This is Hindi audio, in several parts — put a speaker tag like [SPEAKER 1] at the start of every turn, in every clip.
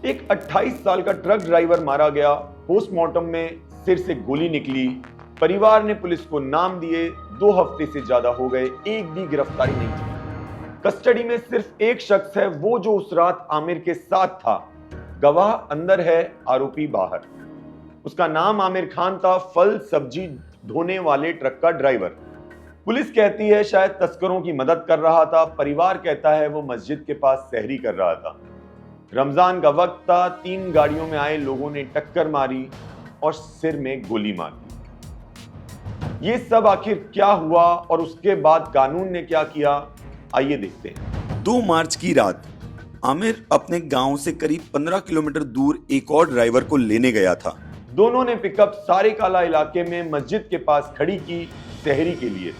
[SPEAKER 1] एक 28 साल का ट्रक ड्राइवर मारा गया, पोस्टमार्टम में सिर से गोली निकली। परिवार ने पुलिस को नाम दिए, 2 हफ्ते से ज्यादा हो गए, एक भी गिरफ्तारी नहीं हुई। कस्टडी में सिर्फ एक शख्स है, वो जो उस रात आमिर के साथ था। गवाह अंदर है, आरोपी बाहर। उसका नाम आमिर खान था, फल सब्जी ढोने वाले ट्रक का ड्राइवर। पुलिस कहती है शायद तस्करों की मदद कर रहा था, परिवार कहता है वो मस्जिद के पास सहरी कर रहा था। रमजान का वक्त था, 3 गाड़ियों में आए लोगों ने टक्कर मारी और सिर में गोली मार दी। ये सब आखिर क्या हुआ और उसके बाद कानून ने क्या किया, आइए देखते हैं।
[SPEAKER 2] 2 मार्च की रात आमिर अपने गांव से करीब 15 किलोमीटर दूर एक और ड्राइवर को लेने गया था।
[SPEAKER 1] दोनों ने पिकअप सारे काला इलाके में मस्जिद के पास खड़ी की सहरी के लिए।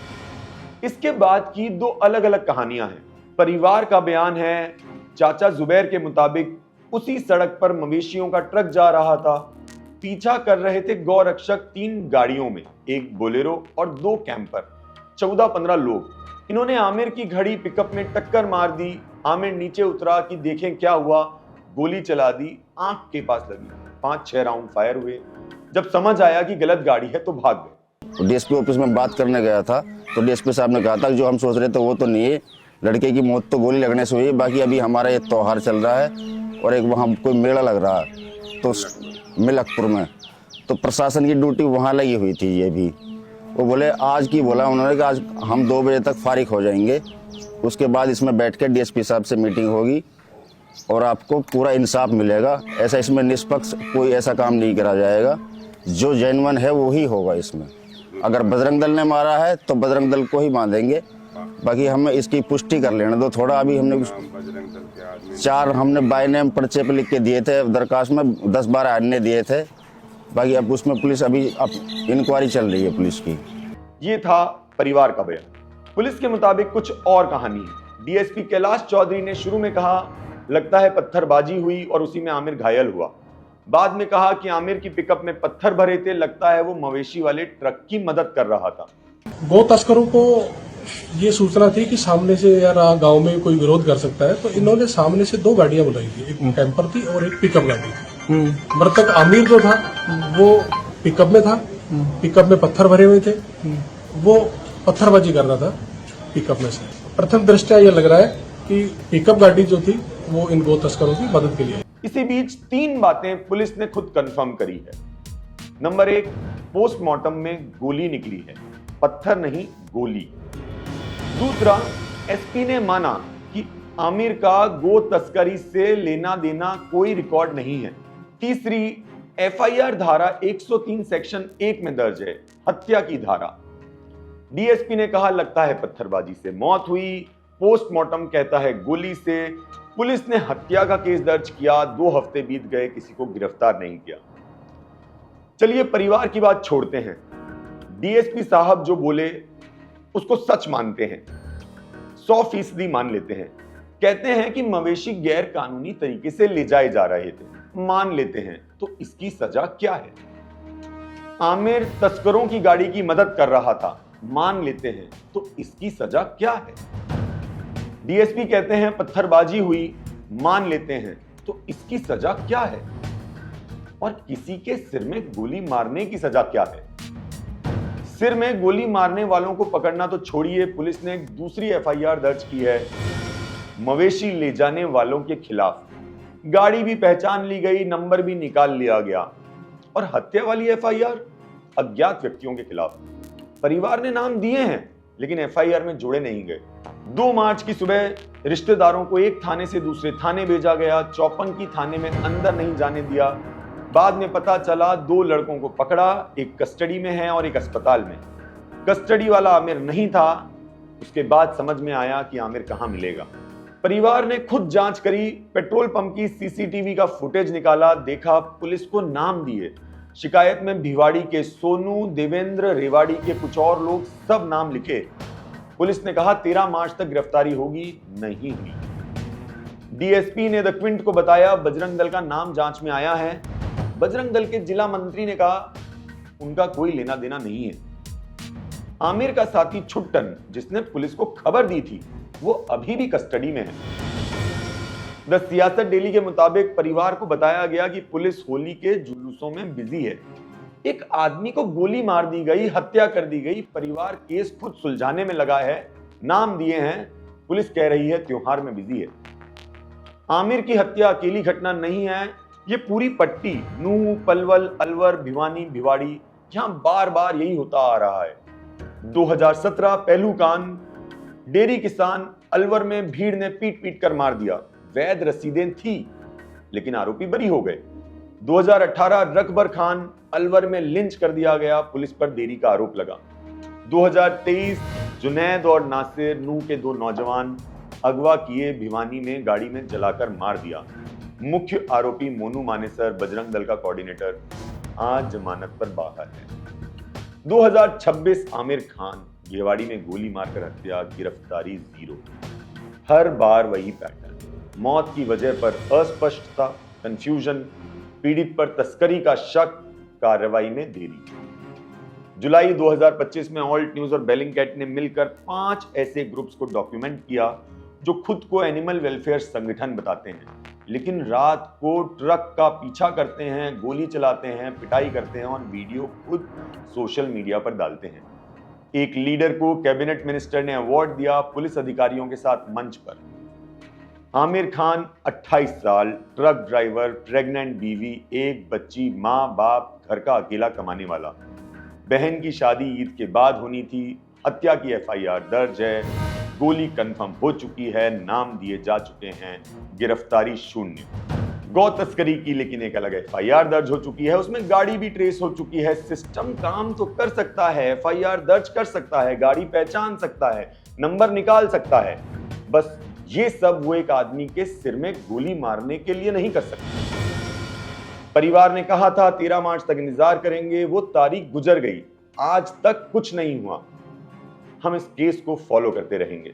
[SPEAKER 1] इसके बाद की 2 अलग अलग कहानियां हैं। परिवार का बयान है, चाचा जुबैर के मुताबिक उसी सड़क पर मवेशियों का ट्रक जा रहा था। पीछा कर रहे थे गौ रक्षक 3 गाड़ियों में, एक बोलेरो और 2 कैंपर, 14-15 लोग। इन्होंने आमिर की घड़ी पिकअप में टक्कर मार दी। आमिर नीचे उतरा कि देखें क्या हुआ, गोली चला दी, आंख के पास लगी। 5-6 राउंड फायर हुए। जब समझ आया कि गलत गाड़ी है तो भाग गए।
[SPEAKER 3] डीएसपी ऑफिस में बात करने गया था तो डीएसपी साहब ने कहा था कि जो हम सोच रहे थे वो तो नहीं है, लड़के की मौत तो गोली लगने से हुई है, बाकी अभी हमारा ये त्योहार चल रहा है और एक वहाँ कोई मेला लग रहा है तो मिलकपुर में, तो प्रशासन की ड्यूटी वहाँ लगी हुई थी। ये भी वो बोले आज की बोला उन्होंने कि आज हम 2 बजे तक फारिग हो जाएंगे, उसके बाद इसमें बैठ के डीएसपी साहब से मीटिंग होगी और आपको पूरा इंसाफ मिलेगा। ऐसा इसमें निष्पक्ष कोई ऐसा काम नहीं करा जाएगा, जो जेन्युइन है वो ही होगा। इसमें अगर बजरंग दल ने मारा है तो बजरंग दल को ही बांधेंगे, बाकी हमें इसकी पुष्टि कर लेने दो थोड़ा। अभी हमने 4 हमने बाय नेम पर्चे पे लिख के दिए थे, दरखास्त में 10-12 अन्य दिए थे, बाकी अब उसमें पुलिस अभी इंक्वायरी चल रही है पुलिस की।
[SPEAKER 1] ये था परिवार का बयान। पुलिस के मुताबिक कुछ और कहानी है। डीएसपी कैलाश चौधरी ने शुरू में कहा लगता है पत्थरबाजी हुई और उसी में आमिर घायल हुआ। बाद में कहा कि आमिर की पिकअप में पत्थर भरे थे, लगता है वो मवेशी वाले ट्रक की मदद कर रहा था।
[SPEAKER 4] गौ तस्करों को ये सूचना थी कि सामने से यार गांव में कोई विरोध कर सकता है, तो इन्होंने सामने से 2 गाड़ियां बुलाई थी, एक कैंपर थी और एक पिकअप गाड़ी थी। मृतक आमिर जो था वो पिकअप में था, पिकअप में पत्थर भरे हुए थे, वो पत्थरबाजी कर रहा था पिकअप में से। प्रथम दृष्टया ये लग रहा है कि पिकअप गाड़ी जो थी वो इन गौ तस्करों की मदद के लिए।
[SPEAKER 1] इसी बीच 3 बातें पुलिस ने खुद कंफर्म करी है। नंबर 1, पोस्टमार्टम में गोली निकली है, पत्थर नहीं गोली। दूसरा, एसपी ने माना कि आमिर का गो तस्करी से लेना देना कोई रिकॉर्ड नहीं है। तीसरी, एफआईआर धारा 103 सेक्शन 1 में दर्ज है, हत्या की धारा। डीएसपी ने कहा लगता है पत्थरबाजी से मौत हुई, पोस्टमार्टम कहता है गोली से। पुलिस ने हत्या का केस दर्ज किया, 2 हफ्ते बीत गए, किसी को गिरफ्तार नहीं किया। चलिए परिवार की बात छोड़ते हैं। डीएसपी साहब जो बोले उसको सच मानते हैं, 100% मान लेते हैं। कहते हैं कि मवेशी गैर कानूनी तरीके से ले जाए जा रहे थे, मान लेते हैं। तो इसकी सजा क्या है? आमिर तस्करों की गाड़ी की मदद कर रहा था, मान लेते हैं। तो इसकी सजा क्या है? डीएसपी कहते हैं पत्थरबाजी हुई, मान लेते हैं। तो इसकी सजा क्या है? और किसी के सिर में गोली मारने की सजा क्या है? सिर में गोली मारने वालों को पकड़ना तो छोड़िए, पुलिस ने एक दूसरी एफआईआर दर्ज की है मवेशी ले जाने वालों के खिलाफ। गाड़ी भी पहचान ली गई, नंबर भी निकाल लिया गया। और हत्या वाली एफआईआर अज्ञात व्यक्तियों के खिलाफ। परिवार ने नाम दिए हैं लेकिन एफआईआर में जोड़े नहीं गए। 2 मार्च की सुबह रिश्तेदारों को एक थाने से दूसरे थाने भेजा गया, 54 की थाने में अंदर नहीं जाने दिया। बाद में पता चला 2 लड़कों को पकड़ा, एक कस्टडी में है और एक अस्पताल में। कस्टडी वाला आमिर नहीं था। उसके बाद समझ में आया कि आमिर कहां मिलेगा। परिवार ने खुद जांच करी, पेट्रोल पंप की सीसीटीवी का फुटेज निकाला, देखा पुलिस को नाम दिए। शिकायत में भिवाड़ी के सोनू, देवेंद्र, रेवाड़ी के कुछ और लोग, सब नाम लिखे। पुलिस ने कहा 13 मार्च तक गिरफ्तारी होगी, नहीं हुई। डीएसपी ने द क्विंट को बताया बजरंग दल का नाम जांच में आया है। बजरंग दल के जिला मंत्री ने कहा उनका कोई लेना देना नहीं है। आमिर का साथी छुट्टन, जिसने पुलिस को खबर दी थी, वो अभी भी कस्टडी में है। द सियासत डेली के मुताबिक परिवार को बताया गया कि पुलिस होली के जुलूसों में बिजी है। एक आदमी को गोली मार दी गई, हत्या कर दी गई, परिवार केस खुद सुलझाने में लगा है, नाम दिए हैं, पुलिस कह रही है त्योहार में बिजी है। आमिर की हत्या अकेली घटना नहीं है, ये पूरी पट्टी नूह, पलवल, अलवर, भिवानी, भिवाड़ी, यहां बार बार यही होता आ रहा है। 2017 पहलूकान, डेयरी किसान अलवर में भीड़ ने पीट पीट कर मार दिया। वैध रसीदें थी लेकिन आरोपी बरी हो गए। 2018 रकबर खान, अलवर में लिंच कर दिया गया, पुलिस पर देरी का आरोप लगा। 2023 जुनैद और नासिर, नूह के दो नौजवान अगवा किए, भिवानी में गाड़ी में जलाकर मार दिया। मुख्य आरोपी मोनू मानेसर, बजरंग दल का कोऑर्डिनेटर, आज जमानत पर बाहर है। 2026 आमिर खान, भिवाड़ी में गोली मारकर हत्या, गिरफ्तारी 0। हर बार वही पैटर्न, मौत की वजह पर अस्पष्टता, कंफ्यूजन, पीड़ित पर तस्करी का शक, कार्रवाई में देरी। जुलाई 2025 में ऑल्ट न्यूज और बेलिंगकैट ने मिलकर 5 ऐसे ग्रुप्स को डॉक्यूमेंट किया जो खुद को एनिमल वेलफेयर संगठन बताते हैं, लेकिन रात को ट्रक का पीछा करते हैं, गोली चलाते हैं, पिटाई करते हैं और वीडियो खुद सोशल मीडिया पर डालते हैं। एक लीडर को कैबिनेट मिनिस्टर ने अवार्ड दिया पुलिस अधिकारियों के साथ मंच पर। आमिर खान 28 साल, ट्रक ड्राइवर, प्रेग्नेंट बीवी, एक बच्ची, माँ बाप, घर का अकेला कमाने वाला। बहन की शादी ईद के बाद होनी थी। हत्या की एफआईआर दर्ज है, गोली कंफर्म हो चुकी है, नाम दिए जा चुके हैं, गिरफ्तारी 0। गौ तस्करी की लेकिन एक अलग एफआईआर दर्ज हो चुकी है, उसमें गाड़ी भी ट्रेस हो चुकी है। सिस्टम काम तो कर सकता है, एफआईआर दर्ज कर सकता है, गाड़ी पहचान सकता है, नंबर निकाल सकता है, बस ये सब वो एक आदमी के सिर में गोली मारने के लिए नहीं कर सकता। परिवार ने कहा था 13 मार्च तक इंतजार करेंगे, वो तारीख गुजर गई, आज तक कुछ नहीं हुआ। हम इस केस को फॉलो करते रहेंगे।